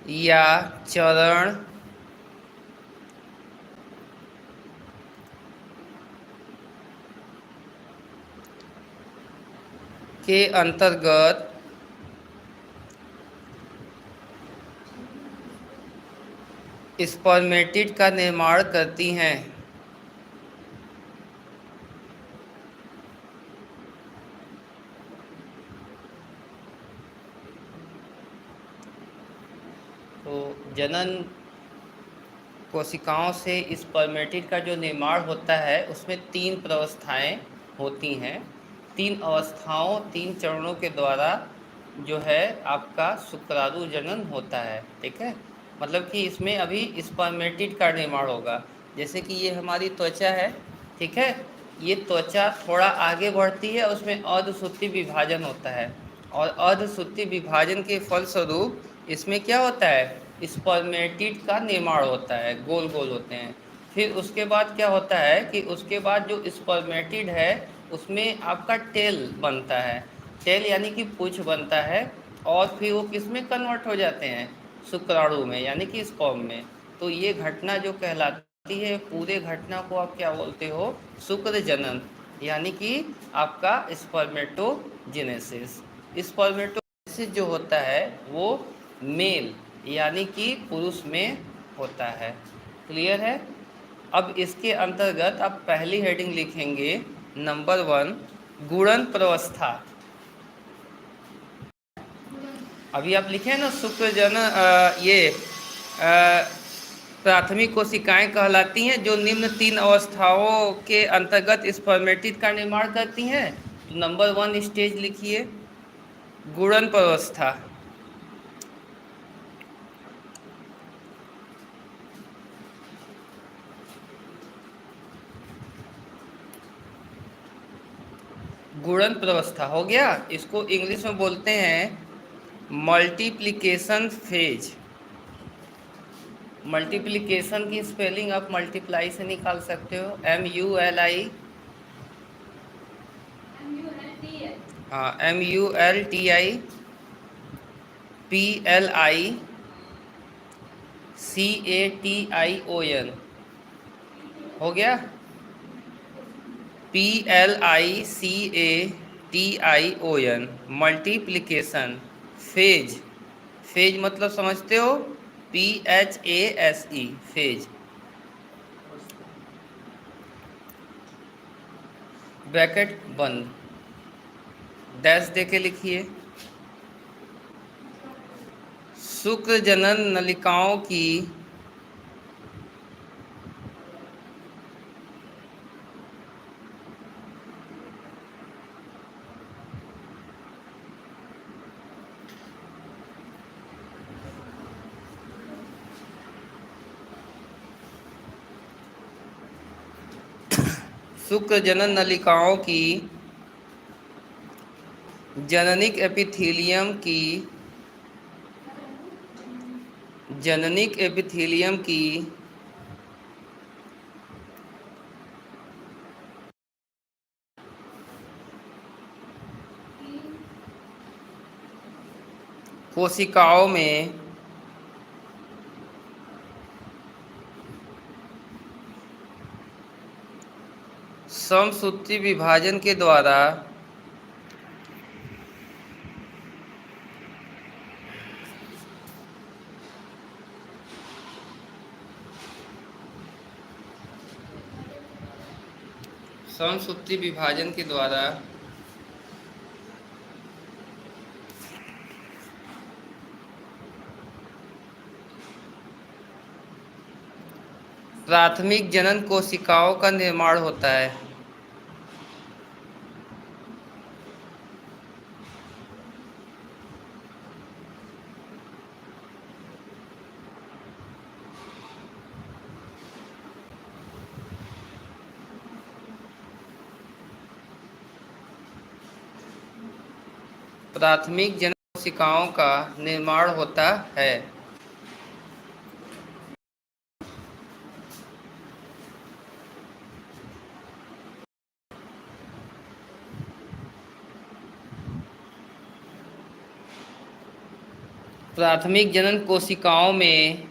या चरण के अंतर्गत स्पर्मेटिड का निर्माण करती हैं। तो जनन कोशिकाओं से स्पर्मेटिड का जो निर्माण होता है उसमें 3 प्रावस्थाएं होती हैं। 3 अवस्थाओं 3 चरणों के द्वारा जो है आपका शुक्राणु जनन होता है। ठीक है, मतलब कि इसमें अभी स्पर्मेटिड का निर्माण होगा। जैसे कि ये हमारी त्वचा है, ठीक है, ये त्वचा थोड़ा आगे बढ़ती है, उसमें अर्धसूत्रीय विभाजन होता है और अर्धसूत्रीय विभाजन के फलस्वरूप इसमें क्या होता है, स्पर्मेटिड का निर्माण होता है, गोल गोल होते हैं। फिर उसके बाद क्या होता है कि उसके बाद जो स्पर्मेटिड है उसमें आपका टेल बनता है, टेल यानी कि पूंछ बनता है, और फिर वो किस में कन्वर्ट हो जाते हैं, शुक्राणु में यानी कि स्पर्म में। तो ये घटना जो कहलाती है, पूरे घटना को आप क्या बोलते हो, शुक्र जनन, यानी कि आपका स्पर्मेटोजेनेसिस। स्पर्मेटोजेनेसिस जो होता है वो मेल यानी कि पुरुष में होता है। क्लियर है। अब इसके अंतर्गत आप पहली हेडिंग लिखेंगे नंबर 1, गुणन प्रवस्था। अभी आप लिखे ना शुक्र जन ये प्राथमिक कोशिकाएं कहलाती हैं जो निम्न 3 अवस्थाओं के अंतर्गत स्पर्मेटिड का निर्माण करती हैं। तो नंबर 1 स्टेज लिखिए, गुणन प्रवस्था। गुणन प्रवस्था हो गया, इसको इंग्लिश में बोलते हैं मल्टीप्लिकेशन फेज। मल्टीप्लिकेशन की स्पेलिंग आप मल्टीप्लाई से निकाल सकते हो, MULI, हाँ MULTIPLICATION हो गया, PLICATION मल्टीप्लिकेशन फेज। फेज मतलब समझते हो, PHASE फेज। ब्रैकेट बंद, डैश दे के लिखिए, शुक्र जनन नलिकाओं की शुक्र जनन नलिकाओं की जननिक एपिथेलियम की कोशिकाओं में समसूत्री विभाजन के द्वारा समसूत्री विभाजन के द्वारा प्राथमिक जनन कोशिकाओं का निर्माण होता है। प्राथमिक जनन कोशिकाओं का निर्माण होता है। प्राथमिक जनन कोशिकाओं में